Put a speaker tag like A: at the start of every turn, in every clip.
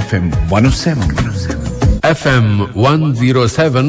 A: FM 107
B: FM 107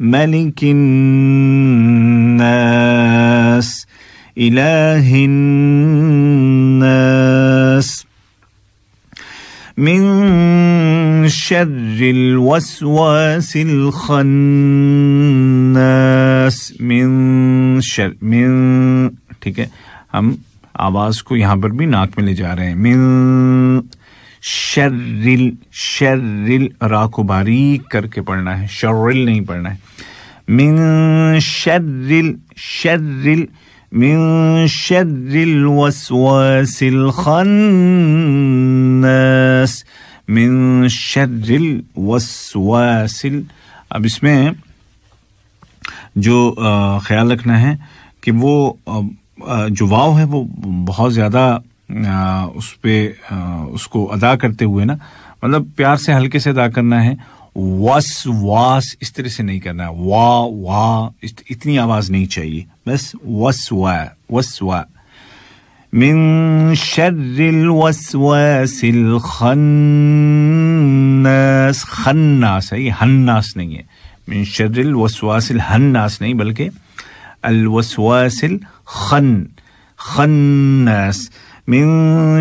A: ملك الناس إله الناس من شر الوسواس الخناس من شر من ٹھیک ہے ہم آواز کو یہاں پر بھی ناک میں لے جا رہے ہیں من شر را کو باریک کر کے پڑھنا ہے شرل نہیں پڑھنا ہے من شر الوسواس الخناس من شر الوسواس اب اس میں جو خیال رکھنا ہے کہ وہ جو واو ہے وہ بہت زیادہ اس پہ اس کو ادا کرتے ہوئے نا مطلب پیار سے ہلکے سے ادا کرنا ہے وس واس اس طرح سے نہیں کرنا ہے وا اتنی آواز نہیں چاہیے بس وس وا من شر الوسواس الخناس خناس ہے یہ ہناس نہیں ہے من شر الوسواس الخناس نہیں بلکہ الوسواس الخناس من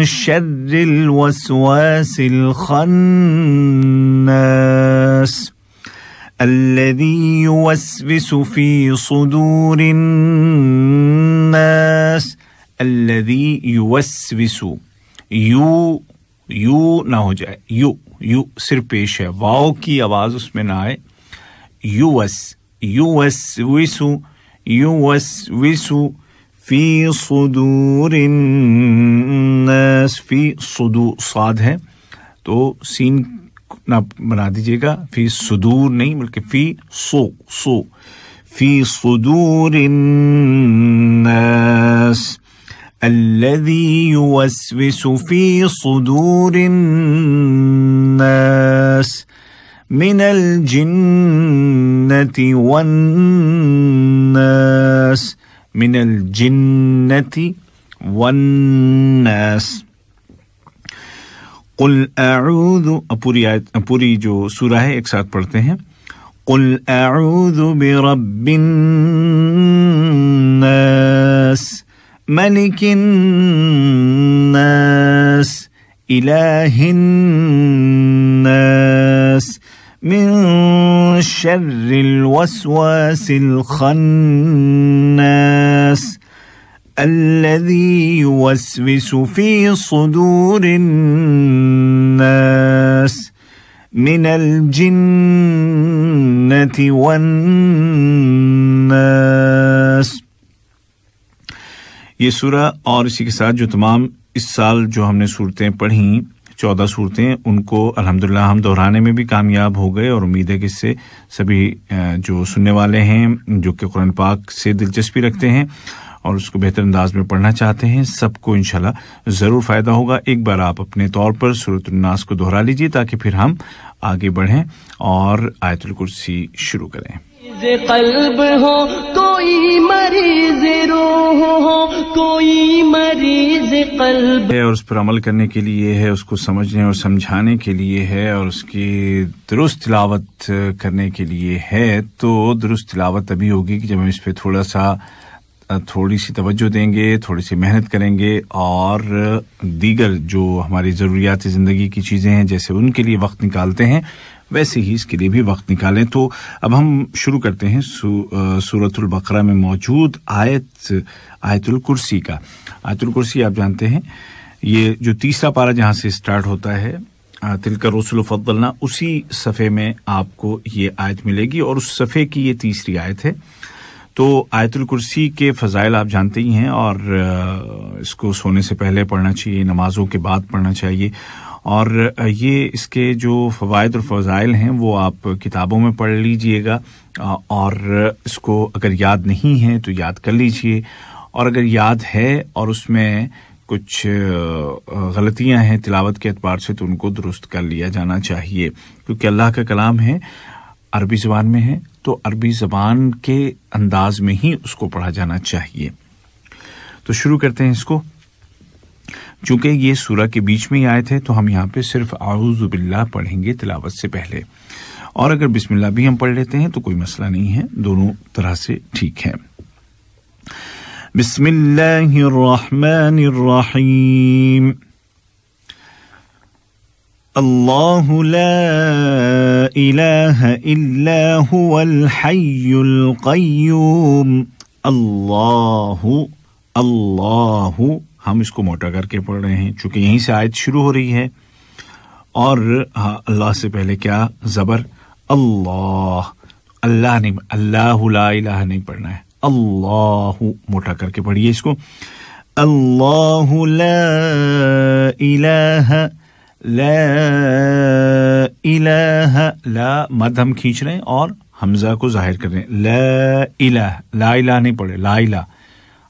A: شر الوسواس الخناس الذي يوسوس في صدور الناس الذي يوسوس یو نہ ہو جائے یو صرف پیش ہے واو کی آواز اس میں نہ آئے يوسوس في صدور الناس في صدور صاد ہے تو سین نہ بنا دیجیے گا فی صدور نہیں بلکہ فی فی صدور الناس الذي يوسوس في صدور الناس من الجنة والناس من الجنة والناس قل اعوذ پوری جو سورہ ہے ایک ساتھ پڑھتے ہیں قل اعوذ برب الناس ملك الناس إله الناس من شر الوسواس الخناس الذي يوسوس في صدور الناس من الجنة والناس یہ سورہ اور اسی کے ساتھ جو تمام اس سال جو ہم نے صورتیں پڑھیں 14 صورتیں ان کو الحمدللہ ہم دہرانے میں بھی کامیاب ہو گئے اور امید ہے کہ اس سے سبھی جو سننے والے ہیں جو کہ قرآن پاک سے دلچسپی رکھتے ہیں اور اس کو بہتر انداز میں پڑھنا چاہتے ہیں سب کو انشاءاللہ ضرور فائدہ ہوگا. ایک بار آپ اپنے طور پر سورۃ الناس کو دہرا لیجئے تاکہ پھر ہم آگے بڑھیں اور آیت الکرسی شروع کریں.
C: قلب ہو کوئی مریض روح ہو کوئی مریض قلب
A: ہے اور اس پر عمل کرنے کے لیے ہے اس کو سمجھنے اور سمجھانے کے لیے ہے اور اس کی درست تلاوت کرنے کے لیے ہے. تو درست تلاوت تبھی ہوگی کہ جب ہم اس پہ تھوڑی سی توجہ دیں گے تھوڑی سی محنت کریں گے اور دیگر جو ہماری ضروریات زندگی کی چیزیں ہیں جیسے ان کے لیے وقت نکالتے ہیں ویسے ہی اس کے لیے بھی وقت نکالیں. تو اب ہم شروع کرتے ہیں سورۃ البقرہ میں موجود آیت الکرسی کا. آیت الکرسی آپ جانتے ہیں یہ جو تیسرا پارہ جہاں سے سٹارٹ ہوتا ہے تلک الرسل فضلنا اسی صفحے میں آپ کو یہ آیت ملے گی اور اس صفحے کی یہ تیسری آیت ہے. تو آیت الکرسی کے فضائل آپ جانتے ہی ہیں اور اس کو سونے سے پہلے پڑھنا چاہیے نمازوں کے بعد پڑھنا چاہیے اور یہ اس کے جو فوائد اور فضائل ہیں وہ آپ کتابوں میں پڑھ لیجئے گا اور اس کو اگر یاد نہیں ہے تو یاد کر لیجئے اور اگر یاد ہے اور اس میں کچھ غلطیاں ہیں تلاوت کے اعتبار سے تو ان کو درست کر لیا جانا چاہیے کیونکہ اللہ کا کلام ہے عربی زبان میں ہے تو عربی زبان کے انداز میں ہی اس کو پڑھا جانا چاہیے. تو شروع کرتے ہیں اس کو. چونکہ یہ سورہ کے بیچ میں ہی آیت ہے تو ہم یہاں پہ صرف اعوذ باللہ پڑھیں گے تلاوت سے پہلے اور اگر بسم اللہ بھی ہم پڑھ لیتے ہیں تو کوئی مسئلہ نہیں ہے, دونوں طرح سے ٹھیک ہے. بسم اللہ الرحمن الرحیم. اللہ لا الہ الا هو الحی القیوم. اللہ اللہ, ہم اس کو موٹا کر کے پڑھ رہے ہیں چونکہ یہیں سے آیت شروع ہو رہی ہے, اور اللہ سے پہلے کیا زبر اللہ, اللہ نہیں, اللہ لا الہ نہیں پڑھنا ہے, اللہ موٹا کر کے پڑھیے اس کو. اللہ لا الہ, لا الہ, لا مد ہم کھینچ رہے ہیں اور حمزہ کو ظاہر کر رہے ہیں. لا الہ, لا الہ نہیں پڑھے, لا الہ.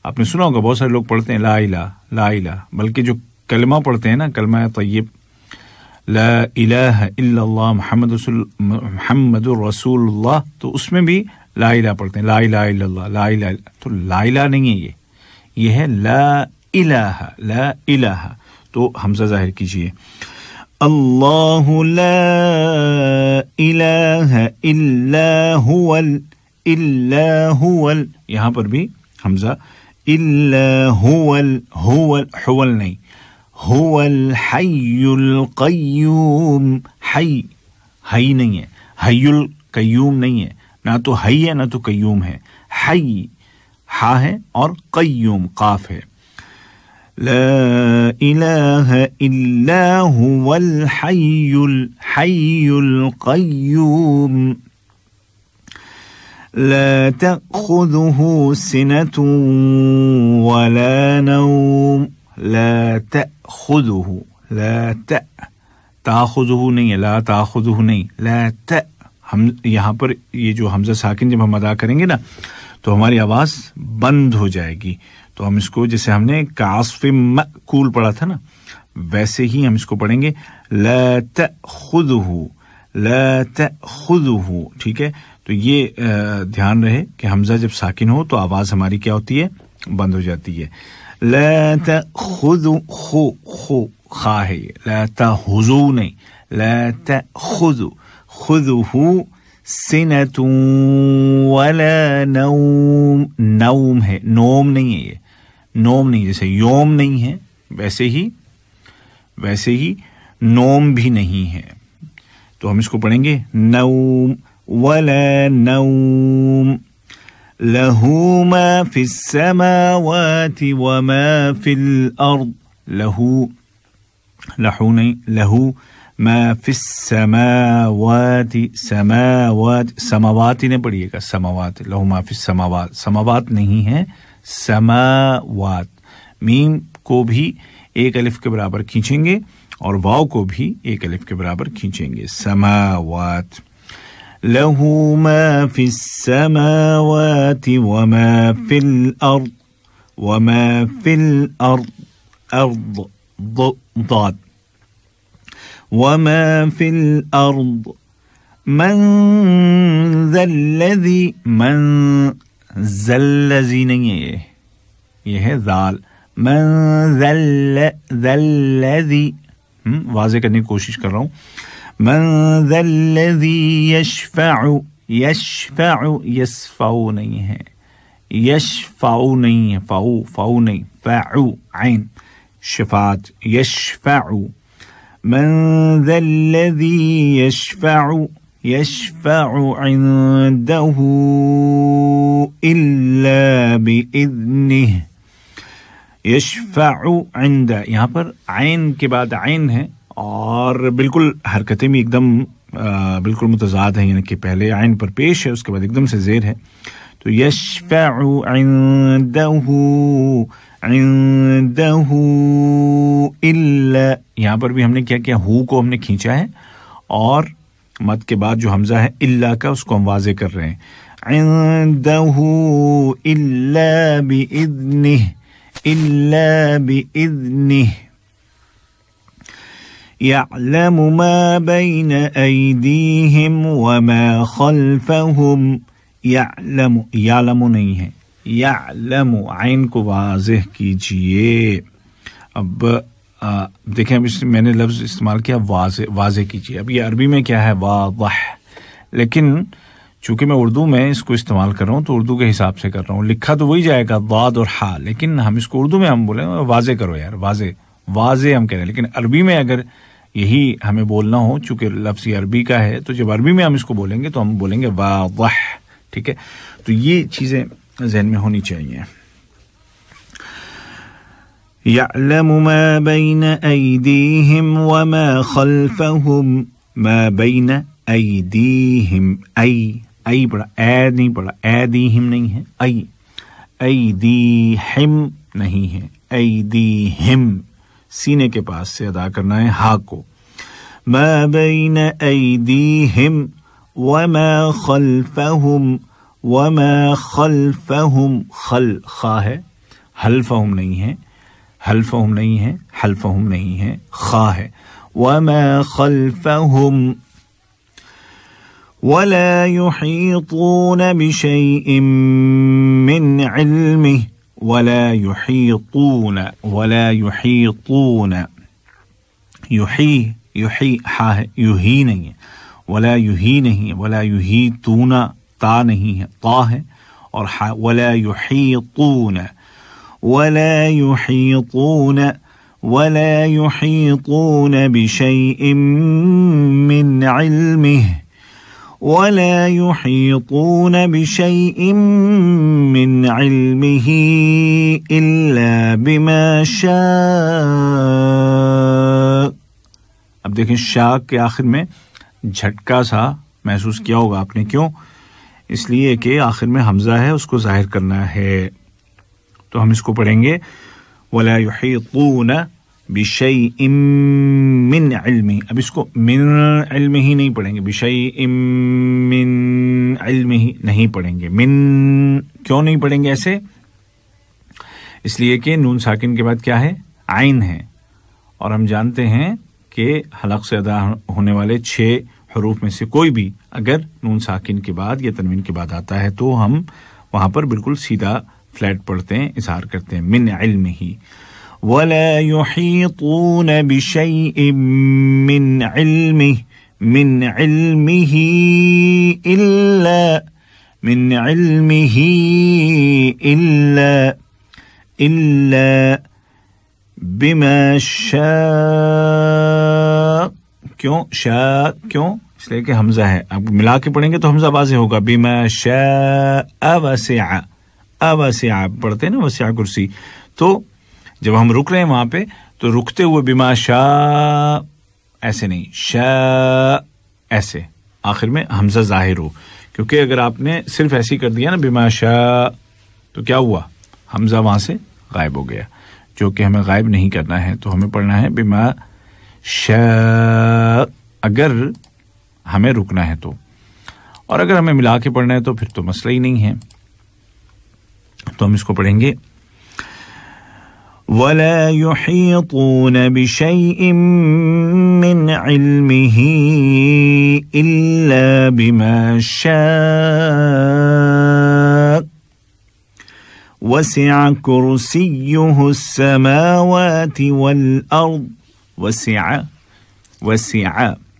A: آپ نے سنا ہوگا بہت سارے لوگ پڑھتے ہیں لا الہ لا الہ, بلکہ جو کلمہ پڑھتے ہیں نا, کلمہ طیب, لا الہ الا اللہ محمد رسول اللہ, تو اس میں بھی لا الہ پڑھتے ہیں, لا الہ الا اللہ, لا الہ. تو لا الہ نہیں ہے, یہ ہے لا الہ, لا الہ. تو حمزہ ظاہر کیجئے. اللہ لا الہ الا هو, الا هو, یہاں پر بھی حمزہ الا هو, هو حول نہیں, هو الحی القیوم. حی, حی نہیں ہے, حی القیوم نہیں ہے, نہ تو حی ہے نہ تو قیوم ہے. حی ہا ہے اور قیوم قاف ہے. لا الہ الا هو الحی القیوم. لا تأخذه سنة ولا نوم. لا تأخذه, لا تأخذه نہیں ہے, لا تأخذه نہیں, لا ت. ہم یہاں پر یہ جو حمزہ ساکن جب ہم ادا کریں گے نا تو ہماری آواز بند ہو جائے گی. تو ہم اس کو جیسے ہم نے کعصف مأکول پڑھا تھا نا, ویسے ہی ہم اس کو پڑھیں گے لا تأخذه, لا تأخذه. ٹھیک ہے, تو یہ دھیان رہے کہ حمزہ جب ساکن ہو تو آواز ہماری کیا ہوتی ہے, بند ہو جاتی ہے. لا تأخذ, خو خو خا ہے یہ, لا تأخذو نہیں, لا تأخذ, خذہ سنۃ ولا نوم. نوم ہے, نوم نہیں ہے, یہ نوم نہیں, جیسے یوم نہیں ہے ویسے ہی نوم بھی نہیں ہے. تو ہم اس کو پڑھیں گے نوم ولا نوم. لہو ما فی السماوات وما فی الارض. لہو, لہو نہیں, لہو ما فی السماوات, سماوات, سماوات ہی نہیں پڑھیے گا, سماوات, لہو ما فی السماوات, سماوات نہیں ہے, سماوات. میم کو بھی ایک الف کے برابر کھینچیں گے اور واو کو بھی ایک الف کے برابر کھینچیں گے, سماوات. لہو ما فی السماوات وما فی الارض, وما فی الارض, ارض ضاد, وما فی الارض. من ذا الذی, من ذا الذی نہیں ہے, یہ ہے ذال. من ذا الذی, واضح کرنے کی کوشش کر رہا ہوں. من ذا الذی یشفع, یشفع, یسفع نہیں ہے, یشفع نہیں ہے, فاؤ فاؤ نہیں, فاعو عین, شفاعت, یشفع. من ذا الذی یشفع, یشفع عنده الا باذنہ. یشفع عند, یہاں پر عین کے بعد عین ہے اور بالکل حرکتیں بھی ایک دم بالکل متضاد ہیں, یعنی کہ پہلے عین پر پیش ہے اس کے بعد ایک دم سے زیر ہے. تو یشفع عنده, عنده الا, یہاں پر بھی ہم نے کیا کیا, ہو کو ہم نے کھینچا ہے اور مد کے بعد جو حمزہ ہے الا کا اس کو ہم واضح کر رہے ہیں. عنده الا باذنہ, الا باذنہ. يعلم ما بين أيديهم وما خلفهم. يعلم, يعلم نہیں ہے, يعلم, عین کو واضح کیجئے. اب دیکھیں, اب میں نے لفظ استعمال کیا واضح, واضح کیجئے. اب یہ عربی میں کیا ہے, واضح, لیکن چونکہ میں اردو میں اس کو استعمال کر رہا ہوں تو اردو کے حساب سے کر رہا ہوں. لکھا تو وہی جائے گا ضاد اور ہا, لیکن ہم اس کو اردو میں ہم بولیں واضح کرو یار, واضح ہم کہہ رہے ہیں. لیکن عربی میں اگر یہی ہمیں بولنا ہو, چونکہ لفظ عربی کا ہے, تو جب عربی میں ہم اس کو بولیں گے تو ہم بولیں گے واضح. ٹھیک ہے, تو یہ چیزیں ذہن میں ہونی چاہیے. يعلم ما بين أيديهم وما خلفهم. ما بين أيديهم, أي پڑھا, اے نہیں پڑھا, ایدیہم نہیں ہے, ایدیہم نہیں ہے, ایدیہم سینے کے پاس سے ادا کرنا ہے ہا کو. ما بين أيديهم وما خلفهم, وما خلفهم, خا ہے, حلفہم نہیں ہے, حلفہم نہیں ہے, حلفہم نہیں ہے, خا ہے. وما خلفہم ولا يحيطون بشيء من علمه. ولا يحيطون, ولا يحيطون, یحی ہا ہے, یحی نہیں ہے, ولا یحی نہیں ہے, ولا یحیطون تا نہیں ہے, طا ہے, اور ولا یحیطون, ولا يحيطون, ولا يحيطون بشيء من علمه. ولا يحيطون بشيء من علمه إلا بما شاء. اب دیکھیں شاء کے آخر میں جھٹکا سا محسوس کیا ہوگا آپ نے, کیوں؟ اس لیے کہ آخر میں حمزہ ہے, اس کو ظاہر کرنا ہے. تو ہم اس کو پڑھیں گے ولا يحيطون بشيء من علمه. اب اس کو من علمه ہی نہیں پڑھیں گے, بشيء من علمه نہیں پڑھیں گے. من کیوں نہیں پڑھیں گے ایسے؟ اس لیے کہ نون ساکن کے بعد کیا ہے؟ عین ہے, اور ہم جانتے ہیں کہ حلق سے ادا ہونے والے 6 حروف میں سے کوئی بھی اگر نون ساکن کے بعد یا تنوین کے بعد آتا ہے تو ہم وہاں پر بالکل سیدھا فلیٹ پڑھتے ہیں, اظہار کرتے ہیں. من علمه ولا يحيطون بشيء من علمه, من علمه إلا, من علمه إلا بما شاء. کیوں شاء؟ کیوں؟ اس لیے کہ حمزہ ہے. اب ملا کے پڑھیں گے تو حمزہ واضح ہوگا. بما شاء وسع, وسع پڑھتے ہیں نا, وسع کرسی. تو جب ہم رک رہے ہیں وہاں پہ تو رکتے ہوئے بما شاء ایسے نہیں, شاء ایسے آخر میں حمزہ ظاہر ہو, کیونکہ اگر آپ نے صرف ایسے ہی کر دیا نا بما شاء تو کیا ہوا؟ حمزہ وہاں سے غائب ہو گیا, جو کہ ہمیں غائب نہیں کرنا ہے. تو ہمیں پڑھنا ہے بما شاء اگر ہمیں رکنا ہے تو, اور اگر ہمیں ملا کے پڑھنا ہے تو پھر تو مسئلہ ہی نہیں ہے. تو ہم اس کو پڑھیں گے ولا يحيطون بشيء من علمه إلا بما شاء وسع كرسيه السماوات والأرض.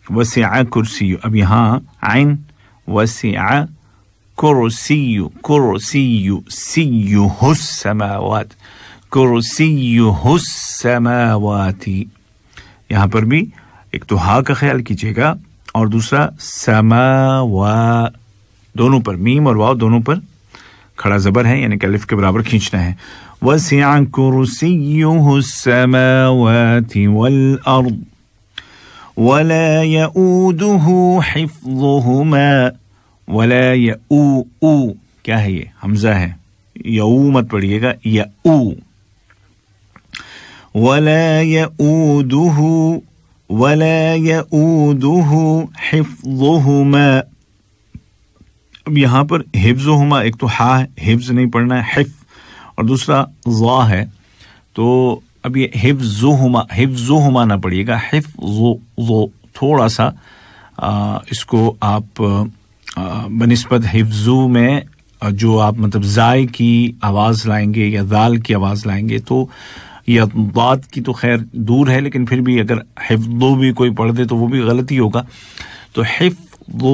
A: وسع کرسی. اب یہاں عین وسع کرسی سیہ السماوات, کرسیہ السماوات. یہاں پر بھی ایک تو ہا کا خیال کیجیے گا, اور دوسرا سماوا, دونوں پر میم اور واو دونوں پر کھڑا زبر ہے, یعنی کہ الف کے برابر کھینچنا ہے. وسع کرسیہ السماوات والارض ولا يؤوده حفظهما. ولا او کیا ہے؟ یہ حمزہ ہے, یو مت پڑھیے گا, یو. ولا يؤوده, ولا يؤوده حفظهما. اب یہاں پر حفظهما ایک تو ہا ہے, حفظ نہیں پڑھنا ہے, حفظ, اور دوسرا ظا ہے. تو اب یہ حفظهما نہ پڑھیے گا, حفظ. تھوڑا سا اس کو آپ بنسبت حفظو میں جو آپ مطلب زائے کی آواز لائیں گے یا ذال کی آواز لائیں گے تو, یا ضاد کی تو خیر دور ہے, لیکن پھر بھی اگر حفظو بھی کوئی پڑھ دے تو وہ بھی غلطی ہوگا. تو حفظو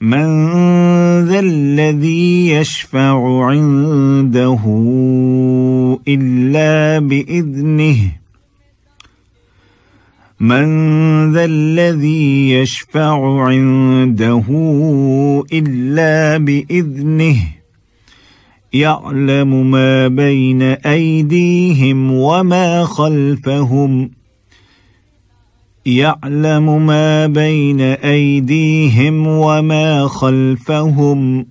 A: من ذا الذي يشفع عنده إلا بإذنه من ذا الذي يشفع عنده إلا بإذنه يعلم ما بين أيديهم وما خلفهم يعلم ما بين أيديهم وما خلفهم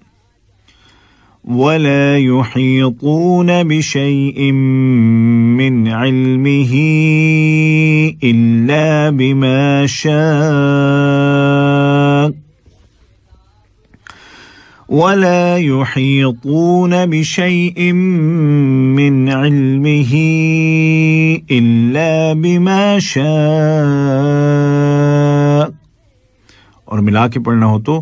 A: ولا يحيطون بشيء من علمه إلا بما شاء ولا يحيطون بشيء من علمه إلا بما شاء، اور ملا کے پڑھنا ہو تو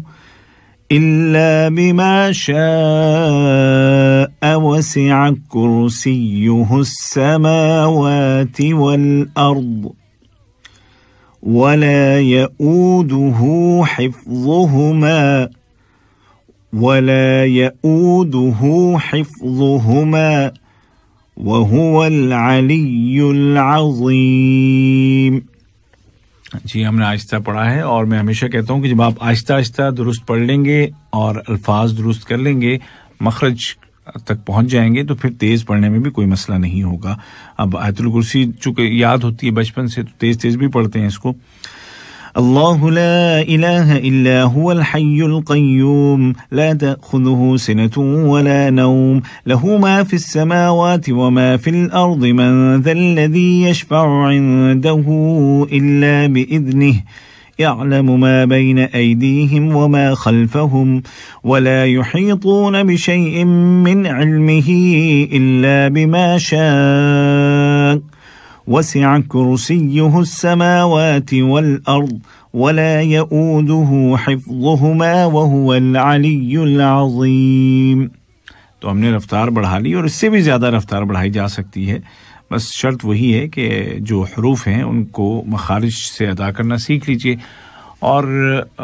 A: إلا بما شاء وسع كرسيه السماوات والأرض ولا يؤوده حفظهما ولا يؤوده حفظهما وهو العلي العظيم۔ جی ہم نے آہستہ پڑھا ہے، اور میں ہمیشہ کہتا ہوں کہ جب آپ آہستہ آہستہ درست پڑھ لیں گے اور الفاظ درست کر لیں گے، مخرج تک پہنچ جائیں گے، تو پھر تیز پڑھنے میں بھی کوئی مسئلہ نہیں ہوگا۔ اب آیت الکرسی چونکہ یاد ہوتی ہے بچپن سے، تو تیز تیز بھی پڑھتے ہیں اس کو۔ اللہ لا الہ الا هو الحی القیوم لا تأخذه سنة ولا نوم له ما في السماوات وما في الأرض من ذا الذي يشفع عنده إلا بإذنه يعلم ما بين أيديهم وما خلفهم ولا يحيطون بشيء من علمه إلا بما شاء وسع كرسيه السماوات والأرض ولا يؤوده حفظهما وهو العلي العظيم۔ تو ہم نے رفتار بڑھا لی، اور اس سے بھی زیادہ رفتار بڑھائی جا سکتی ہے، بس شرط وہی ہے کہ جو حروف ہیں ان کو مخارج سے ادا کرنا سیکھ لیجئے، اور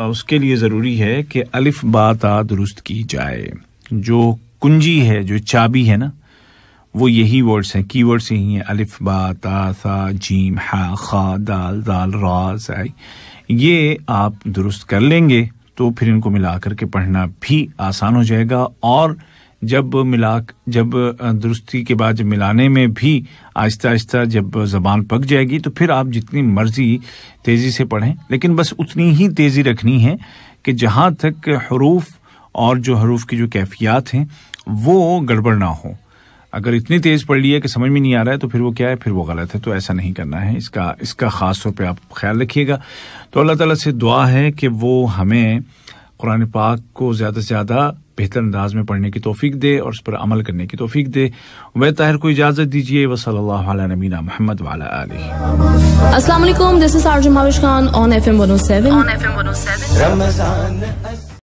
A: اس کے لیے ضروری ہے کہ الف با تا درست کی جائے۔ جو کنجی ہے، جو چابی ہے نا، وہ یہی ورڈز ہیں، کی ورڈز ہی ہیں، الف با تا ثا جیم ہا خا دال ذال را زائی۔ یہ آپ درست کر لیں گے تو پھر ان کو ملا کر کے پڑھنا بھی آسان ہو جائے گا، اور جب درستی کے بعد جب ملانے میں بھی آہستہ آہستہ جب زبان پک جائے گی، تو پھر آپ جتنی مرضی تیزی سے پڑھیں، لیکن بس اتنی ہی تیزی رکھنی ہے کہ جہاں تک حروف اور جو حروف کی جو کیفیات ہیں وہ گڑبڑ نہ ہو۔ اگر اتنی تیز پڑھ لی ہے کہ سمجھ میں نہیں آ رہا ہے تو پھر وہ کیا ہے، پھر وہ غلط ہے. تو ایسا نہیں کرنا ہے، اس کا خاص طور پہ آپ خیال رکھیے گا. تو اللہ تعالیٰ سے دعا ہے کہ وہ ہمیں قرآن پاک کو زیادہ سے زیادہ بہتر انداز میں پڑھنے کی توفیق دے اور اس پر عمل کرنے کی توفیق دے. عبید طاہر کو اجازت دیجیے. وصلی اللہ علی نبینا محمد وعلی آلہ.
D: السلام علیکم، دس از آرجے ماوش خان on FM 107.